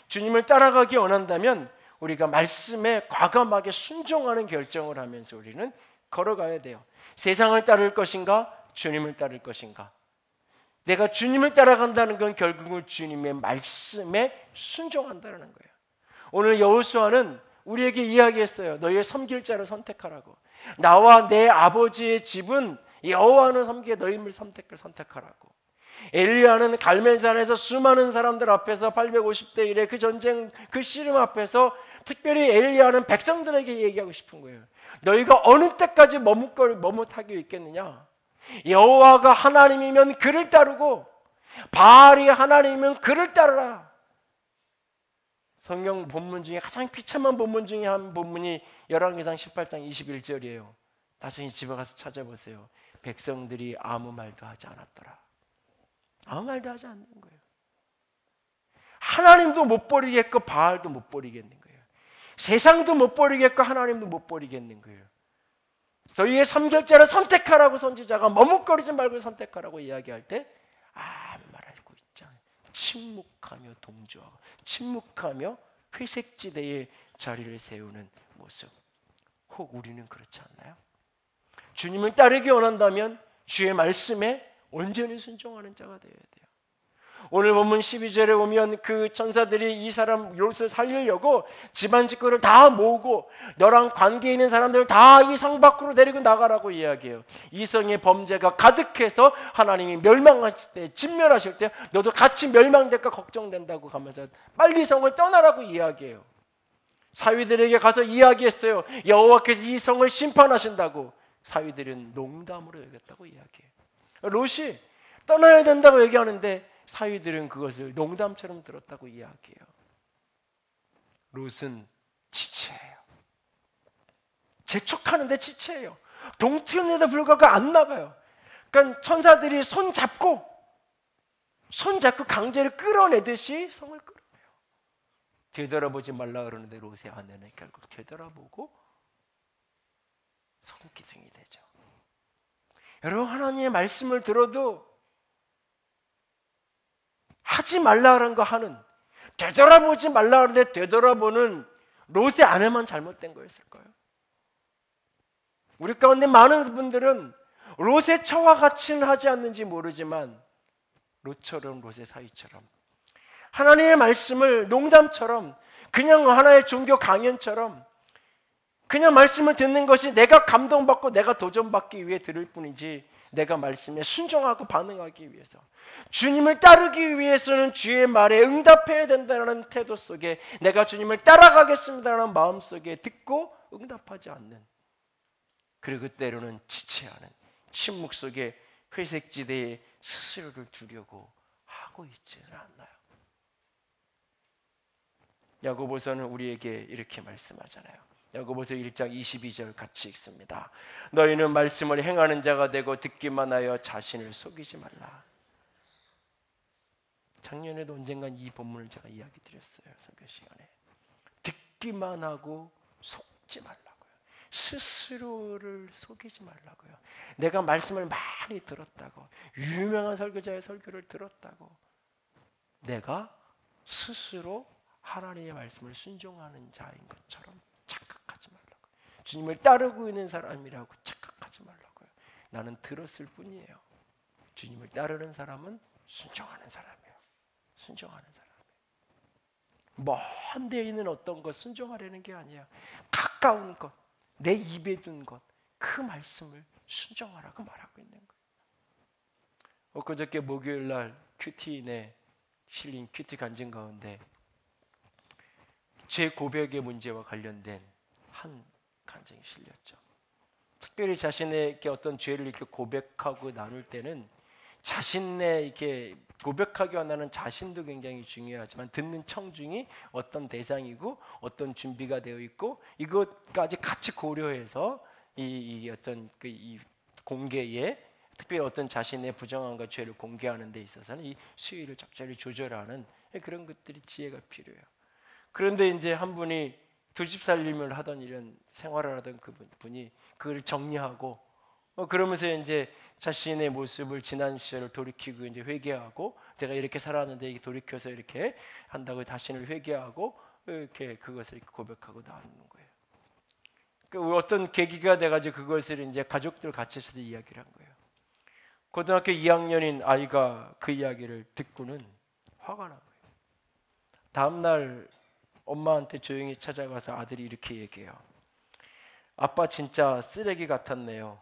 A: 주님을 따라가기 원한다면 우리가 말씀에 과감하게 순종하는 결정을 하면서 우리는 걸어가야 돼요. 세상을 따를 것인가, 주님을 따를 것인가. 내가 주님을 따라간다는 건 결국은 주님의 말씀에 순종한다는 거예요. 오늘 여호수아는 우리에게 이야기했어요. 너희의 섬길 자를 선택하라고. 나와 내 아버지의 집은 여호와를 섬기게 너희를 선택하라고. 엘리야는 갈멜산에서 수많은 사람들 앞에서 850대 1의 그 전쟁, 그 씨름 앞에서 특별히 엘리야는 백성들에게 얘기하고 싶은 거예요. 너희가 어느 때까지 머뭇하고 있겠느냐? 여호와가 하나님이면 그를 따르고 바알이 하나님이면 그를 따르라. 성경 본문 중에 가장 비참한 본문 중에 한 본문이 열왕기상 18장 21절이에요. 나중에 집에 가서 찾아보세요. 백성들이 아무 말도 하지 않았더라. 아무 말도 하지 않는 거예요. 하나님도 못 버리겠고 바알도 못 버리겠는 거예요. 세상도 못 버리겠고 하나님도 못 버리겠는 거예요. 너희의 섬길자를 선택하라고 선지자가 머뭇거리지 말고 선택하라고 이야기할 때 아무 말 하고 있지 않아요. 침묵하며 동조하고, 침묵하며 회색지대에 자리를 세우는 모습. 혹 우리는 그렇지 않나요? 주님을 따르기 원한다면 주의 말씀에 온전히 순종하는 자가 되어야 돼요. 오늘 본문 12절에 보면 그 천사들이 이 사람 롯을 살리려고 집안 식구를 다 모으고 너랑 관계 있는 사람들을 다 이 성 밖으로 데리고 나가라고 이야기해요. 이 성의 범죄가 가득해서 하나님이 멸망하실 때, 진멸하실 때 너도 같이 멸망될까 걱정된다고 하면서 빨리 성을 떠나라고 이야기해요. 사위들에게 가서 이야기했어요. 여호와께서 이 성을 심판하신다고. 사위들은 농담으로 여겼다고 이야기해요. 롯이 떠나야 된다고 얘기하는데 사위들은 그것을 농담처럼 들었다고 이야기해요. 롯은 지체예요. 재촉하는데 지체예요. 동틀에도 불구하고 안 나가요. 그러니까 천사들이 손 잡고 강제로 끌어내듯이 성을 끌어내요. 되돌아보지 말라 그러는데 롯의 아내는 결국 되돌아보고 성기둥이 되죠. 여러분, 하나님의 말씀을 들어도 하지 말라는 거 하는, 되돌아보지 말라 그러는데 되돌아보는 롯의 아내만 잘못된 거였을까요? 우리 가운데 많은 분들은 롯의 처와 같이는 하지 않는지 모르지만 롯처럼, 롯의 사위처럼 하나님의 말씀을 농담처럼, 그냥 하나의 종교 강연처럼 그냥 말씀을 듣는 것이 내가 감동받고 내가 도전받기 위해 들을 뿐이지 내가 말씀에 순종하고 반응하기 위해서, 주님을 따르기 위해서는 주의 말에 응답해야 된다는 태도 속에, 내가 주님을 따라가겠습니다라는 마음 속에 듣고 응답하지 않는, 그리고 때로는 지체하는, 침묵 속에 회색지대에 스스로를 두려고 하고 있지는 않나요? 야고보서는 우리에게 이렇게 말씀하잖아요. 야고보서 1장 22절 같이 읽습니다. 너희는 말씀을 행하는 자가 되고 듣기만 하여 자신을 속이지 말라. 작년에도 언젠간 이 본문을 제가 이야기 드렸어요. 설교 시간에. 듣기만 하고 속지 말라고요. 스스로를 속이지 말라고요. 내가 말씀을 많이 들었다고, 유명한 설교자의 설교를 들었다고 내가 스스로 하나님의 말씀을 순종하는 자인 것처럼 착각하지 말라고요. 주님을 따르고 있는 사람이라고 착각하지 말라고요. 나는 들었을 뿐이에요. 주님을 따르는 사람은 순종하는 사람이에요. 순종하는 사람이에요. 먼 데 있는 어떤 것 순종하려는 게 아니에요. 가까운 것, 내 입에 둔 것, 그 말씀을 순종하라고 말하고 있는 거예요. 그저께 목요일 날 큐티인에 실린 큐티 간증 가운데 제 고백의 문제와 관련된 한 간증이 실렸죠. 특별히 자신에게 어떤 죄를 이렇게 고백하고 나눌 때는 자신의 이렇게 고백하기 원하는 자신도 굉장히 중요하지만 듣는 청중이 어떤 대상이고 어떤 준비가 되어 있고 이것까지 같이 고려해서 이 어떤 이 공개에, 특별히 어떤 자신의 부정함과 죄를 공개하는 데 있어서는 이 수위를 적절히 조절하는 그런 것들이 지혜가 필요해요. 그런데 이제 한 분이 두 집 살림을 하던, 이런 생활을 하던 그분이 그걸 정리하고 그러면서 이제 자신의 모습을, 지난 시절을 돌이키고 이제 회개하고, 제가 이렇게 살았는데 이게 돌이켜서 이렇게 한다고 자신을 회개하고 이렇게 그것을 이렇게 고백하고 나오는 거예요. 그 어떤 계기가 돼가지고 그것을 이제 가족들 같이 해서 이야기를 한 거예요. 고등학교 2학년인 아이가 그 이야기를 듣고는 화가 난 거예요. 다음 날 엄마한테 조용히 찾아가서 아들이 이렇게 얘기해요. 아빠 진짜 쓰레기 같았네요.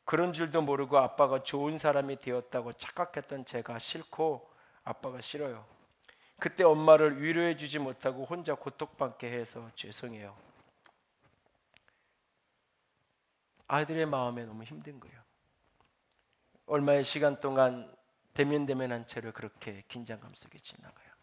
A: 그런 줄도 모르고 아빠가 좋은 사람이 되었다고 착각했던 제가 싫고 아빠가 싫어요. 그때 엄마를 위로해 주지 못하고 혼자 고통받게 해서 죄송해요. 아이들의 마음에 너무 힘든 거예요. 얼마의 시간 동안 대면대면한 채로 그렇게 긴장감 속에 지나가요.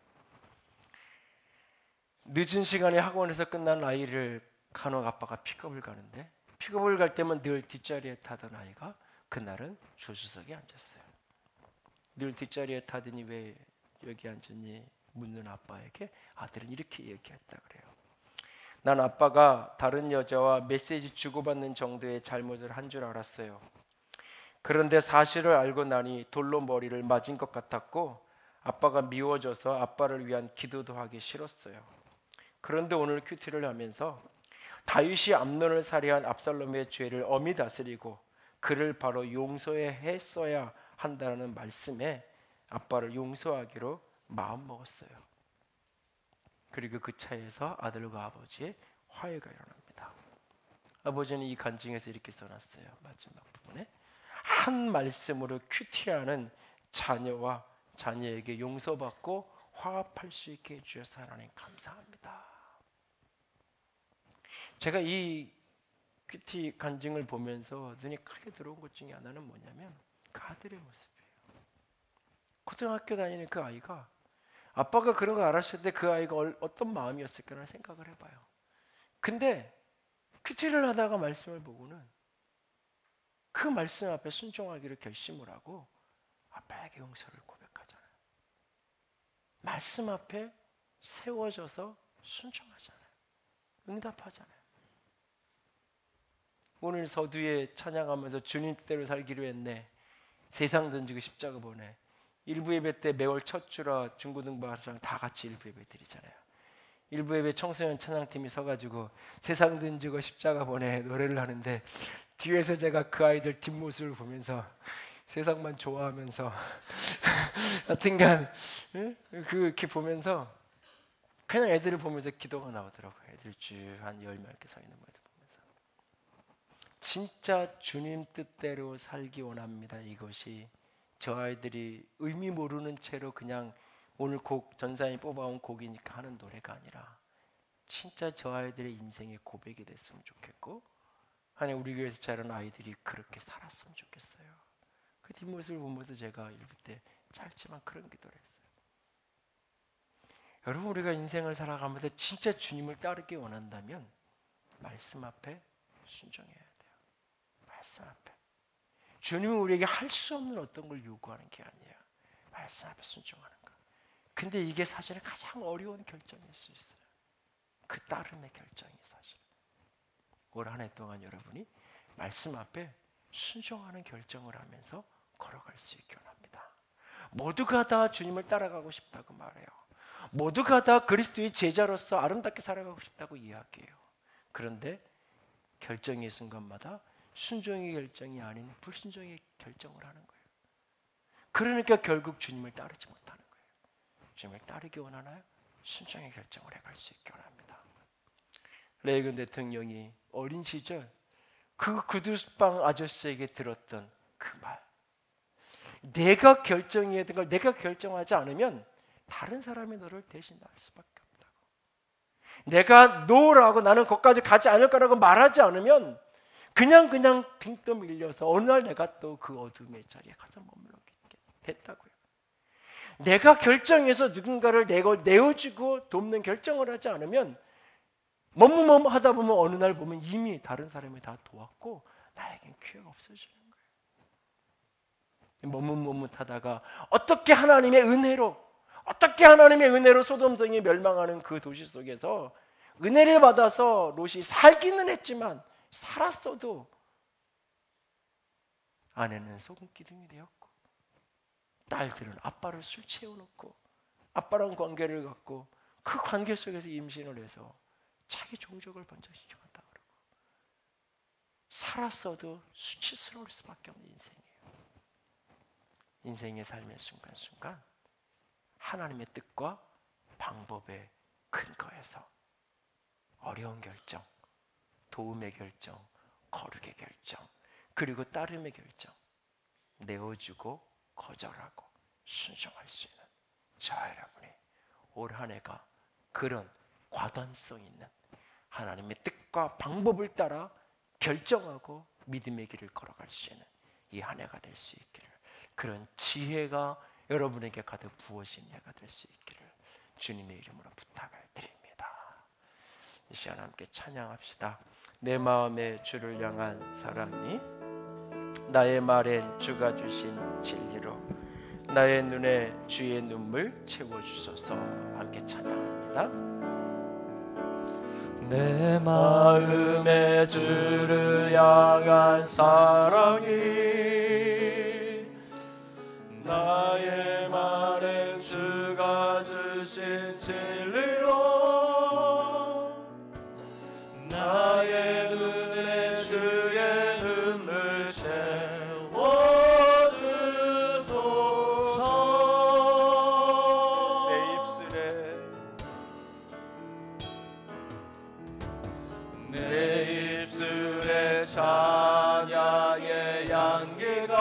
A: 늦은 시간에 학원에서 끝난 아이를 간혹 아빠가 픽업을 가는데, 픽업을 갈 때면 늘 뒷자리에 타던 아이가 그날은 조수석에 앉았어요. 늘 뒷자리에 타더니 왜 여기 앉았니? 묻는 아빠에게 아들은 이렇게 얘기했다 그래요. 난 아빠가 다른 여자와 메시지 주고받는 정도의 잘못을 한 줄 알았어요. 그런데 사실을 알고 나니 돌로 머리를 맞은 것 같았고 아빠가 미워져서 아빠를 위한 기도도 하기 싫었어요. 그런데 오늘 큐티를 하면서 다윗이 암논을 살해한 압살롬의 죄를 엄히 다스리고 그를 바로 용서했어야 한다는 말씀에 아빠를 용서하기로 마음먹었어요. 그리고 그 차에서 아들과 아버지의 화해가 일어납니다. 아버지는 이 간증에서 이렇게 써놨어요. 마지막 부분에 한 말씀으로 큐티하는 자녀와 자녀에게 용서받고 화합할 수 있게 해주셔서 하나님 감사합니다. 제가 이 큐티 간증을 보면서 눈이 크게 들어온 것 중에 하나는 뭐냐면 그 아들의 모습이에요. 고등학교 다니는 그 아이가 아빠가 그런 거 알았을 때 그 아이가 어떤 마음이었을까라는 생각을 해봐요. 근데 큐티를 하다가 말씀을 보고는 그 말씀 앞에 순종하기를 결심을 하고 아빠에게 용서를 고백하잖아요. 말씀 앞에 세워져서 순종하잖아요. 응답하잖아요. 오늘 서두에 찬양하면서 주님 뜻대로 살기로 했네, 세상 던지고 십자가 보내, 일부 예배 때 매월 첫 주라 중고등부학생 다 같이 일부 예배 드리잖아요. 일부 예배 청소년 찬양팀이 서가지고 세상 던지고 십자가 보내 노래를 하는데 뒤에서 제가 그 아이들 뒷모습을 보면서 세상만 좋아하면서 하여튼간 그렇게 보면서 그냥 애들을 보면서 기도가 나오더라고요. 애들 쭉 한 10명 이렇게 서 있는 거예요. 진짜 주님 뜻대로 살기 원합니다. 이것이 저 아이들이 의미 모르는 채로 그냥 오늘 곡 전사님이 뽑아온 곡이니까 하는 노래가 아니라 진짜 저 아이들의 인생의 고백이 됐으면 좋겠고, 아니 우리 교회에서 자란 아이들이 그렇게 살았으면 좋겠어요. 그 뒷모습을 보면서 제가 일부 때 짧지만 그런 기도를 했어요. 여러분, 우리가 인생을 살아가면서 진짜 주님을 따르기 원한다면 말씀 앞에 순종해야 돼요. 말씀 앞에. 주님은 우리에게 할 수 없는 어떤 걸 요구하는 게 아니에요. 말씀 앞에 순종하는 거. 근데 이게 사실은 가장 어려운 결정일 수 있어요. 그 따름의 결정이 사실. 올 한 해 동안 여러분이 말씀 앞에 순종하는 결정을 하면서 걸어갈 수 있게 원합니다. 모두가 다 주님을 따라가고 싶다고 말해요. 모두가 다 그리스도의 제자로서 아름답게 살아가고 싶다고 이야기해요. 그런데 결정의 순간마다 순종의 결정이 아닌 불순종의 결정을 하는 거예요. 그러니까 결국 주님을 따르지 못하는 거예요. 주님을 따르기 원하나요? 순종의 결정을 해갈 수 있게 원합니다. 레이건 대통령이 어린 시절 그 구두방 아저씨에게 들었던 그 말, 내가 결정해야 될 걸 내가 결정하지 않으면 다른 사람이 너를 대신할 수밖에 없다고. 내가 노라고 나는 거기까지 가지 않을 거라고 말하지 않으면 그냥 등 떠밀려서 어느 날 내가 또 그 어둠의 자리에 가서 머물게 됐다고요. 내가 결정해서 누군가를 내어주고 돕는 결정을 하지 않으면 머뭇머뭇 하다 보면 어느 날 보면 이미 다른 사람이 다 도왔고 나에겐 기회가 없어지는 거예요. 머뭇머뭇하다가 어떻게 하나님의 은혜로 소돔성이 멸망하는 그 도시 속에서 은혜를 받아서 롯이 살기는 했지만 살았어도 아내는 소금기둥이 되었고 딸들은 아빠를 술 채워놓고 아빠랑 관계를 갖고 그 관계 속에서 임신을 해서 자기 종족을 번쩍시켜간다 그러고 살았어도 수치스러울 수밖에 없는 인생이에요. 인생의 삶의 순간순간 하나님의 뜻과 방법의 근거에서 어려운 결정, 도움의 결정, 거룩의 결정, 그리고 따름의 결정, 내어주고 거절하고 순종할 수 있는 저와 여러분이 올 한 해가 그런 과단성 있는 하나님의 뜻과 방법을 따라 결정하고 믿음의 길을 걸어갈 수 있는 이 한 해가 될 수 있기를, 그런 지혜가 여러분에게 가득 부어진 해가 될 수 있기를 주님의 이름으로 부탁을 드립니다. 이 시간 함께 찬양합시다. 내 마음에 주를 향한 사랑이, 나의 말엔 주가 주신 진리로 나의 눈에 주의 눈물 채워주소서. 함께 찬양합니다.
B: 내 마음에 주를 향한 사랑이, 나의 말엔 주가 주신 진리로 나의 눈에 주의 눈물 채워주소서. 내 입술에 찬양의 향기가,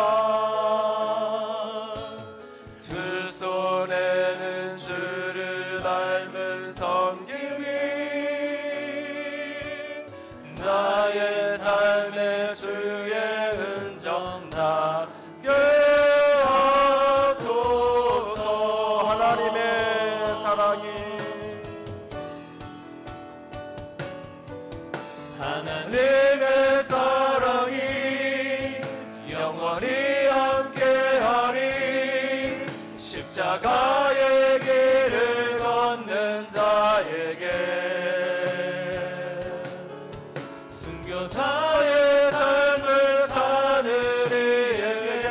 B: 두 손에는 주를 날 하나님의 사랑이 영원히 함께하리. 십자가의 길을 걷는 자에게, 순교자의 삶을 사는 이에게,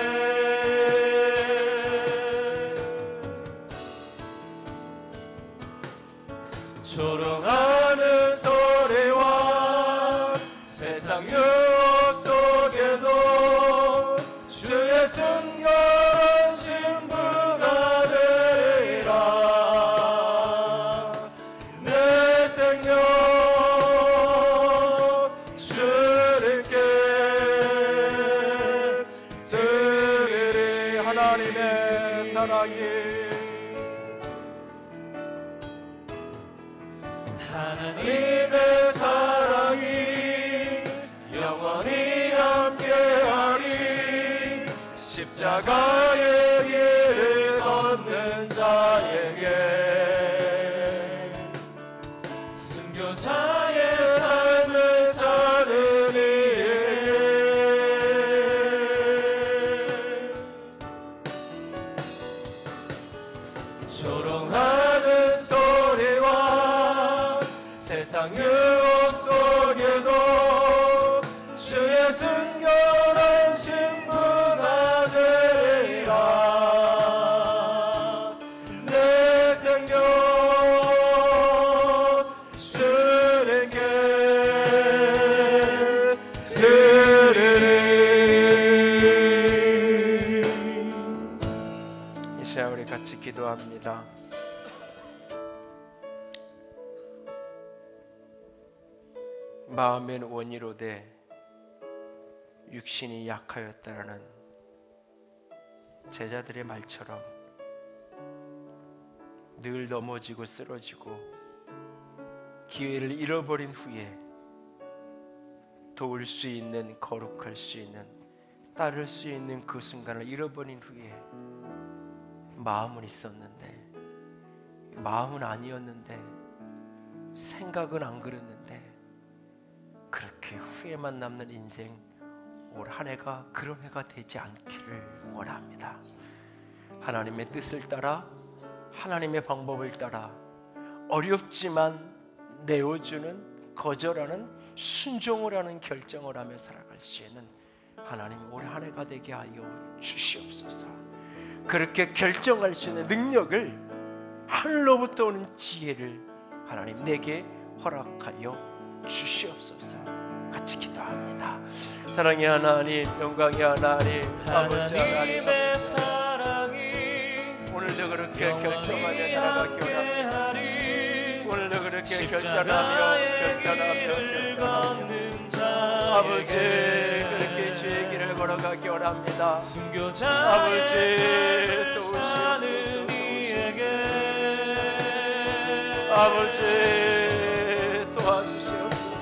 B: 조롱하는 소리와 세상 유혹 속에도 주의 순결한 신부가 되리라. 내 생명 주님께 드리리. 하나님의 사랑이, 하나님의 사랑이 영원히 함께하리. 십자가의 길을 걷는 자에게, 순교자의 삶을 사는 이에게, 조롱하는 소리와 세상 유혹 속에도 주의 순결한 신부가 되리라. 내 생명 주님께 드리리.
A: 이 시간 우리 같이 기도합니다. 마음엔 원이로되 육신이 약하였다라는 제자들의 말처럼 늘 넘어지고 쓰러지고 기회를 잃어버린 후에 도울 수 있는, 거룩할 수 있는, 따를 수 있는 그 순간을 잃어버린 후에 마음은 있었는데, 마음은 아니었는데, 생각은 안 그랬는데, 그렇게 후회만 남는 인생, 올 한 해가 그런 해가 되지 않기를 원합니다. 하나님의 뜻을 따라, 하나님의 방법을 따라 어렵지만 내어주는, 거절하는, 순종을 하는 결정을 하며 살아갈 수 있는 하나님, 올 한 해가 되게 하여 주시옵소서. 그렇게 결정할 수 있는 능력을, 하늘로부터 오는 지혜를 하나님 내게 허락하여 주시옵소서. 같이 기도합니다. 사랑의 하나님, 영광의 하나님, 아버지 하나님, 오늘도 그렇게 결정하며 살아가기 원합니다. 오늘도 그렇게 결단하며 아버지, 그렇게 주의 길을 걸어가기 원합니다. 아버지, 도우시옵소서. 아버지, 도와주시옵소서.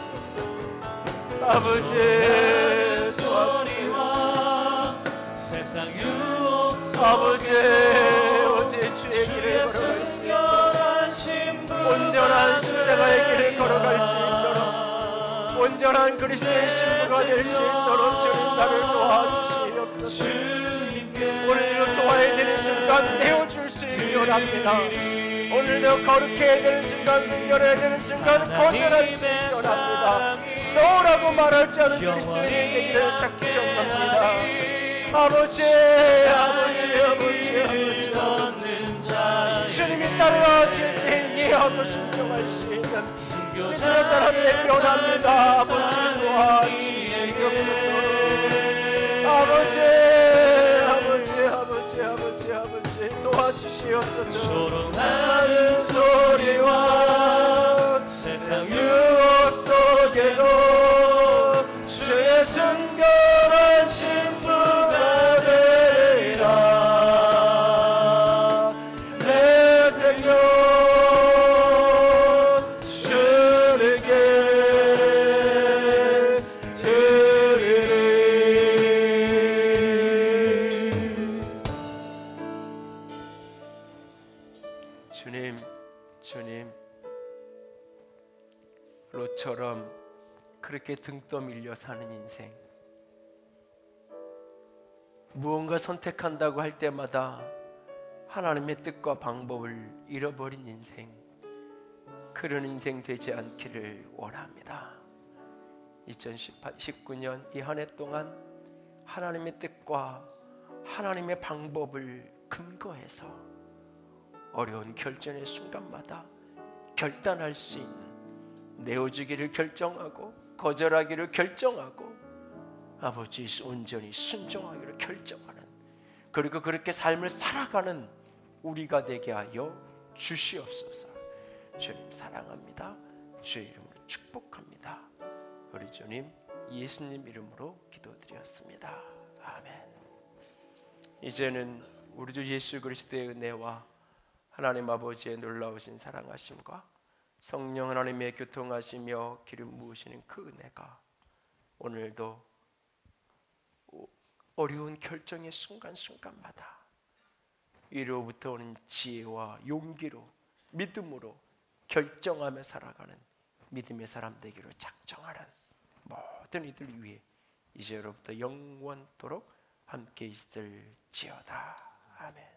A: 아버지, 도와주시옵소서.
B: 세상 유혹
A: 아버지, 어제 주의 길을 걸어갈 수 있도록, 온전한 십자가의 길을 걸어갈 수 있도록, 온전한 그리스도의 신부가 될 수 있도록 주님 나를 도와주시옵소서. 오늘도 도와야 되는 순간 내어줄 수 있기 원합니다. 오늘도 거룩해야 되는 순간, 순결해야 되는 순간 거절할 수 있기 원합니다. 너라고 말할 줄 아는 그리스도인이 되기를 찾기 정합니다. 아버지, 아버지, 아버지, 아버지, 아버지, 주님이 따라하실 때 이해하고 순종할 수 있는 믿음의 사람 되기 원합니다. 아버지, 도와주시옵소서. 아버지, 아버지, 아버지, 아버지, 아버지, 도와주시옵소서. 조롱하는 소리와 세상 유혹 속에도 주의 순결한 신부가 되리라. 내 생명 주님께 드리리. 주님, 주님, 롯처럼 그렇게 등 떠밀려 사는 인생, 무언가 선택한다고 할 때마다 하나님의 뜻과 방법을 잃어버린 인생, 그런 인생 되지 않기를 원합니다. 2019년 이 한 해 동안 하나님의 뜻과 하나님의 방법을 근거해서 어려운 결정의 순간마다 결단할 수 있는, 내어주기를 결정하고 거절하기를 결정하고 아버지 온전히 순종하기를 결정하는, 그리고 그렇게 삶을 살아가는 우리가 되게 하여 주시옵소서. 주님 사랑합니다. 주의 이름으로 축복합니다. 우리 주님 예수님 이름으로 기도드렸습니다. 아멘. 이제는 우리 주 예수 그리스도의 은혜와 하나님 아버지의 놀라우신 사랑하심과 성령 하나님의 교통하시며 기름 부으시는 그 은혜가 오늘도 어려운 결정의 순간순간마다 위로부터 오는 지혜와 용기로, 믿음으로 결정하며 살아가는 믿음의 사람 되기로 작정하는 모든 이들 위해 이제로부터 영원토록 함께 있을지어다. 아멘.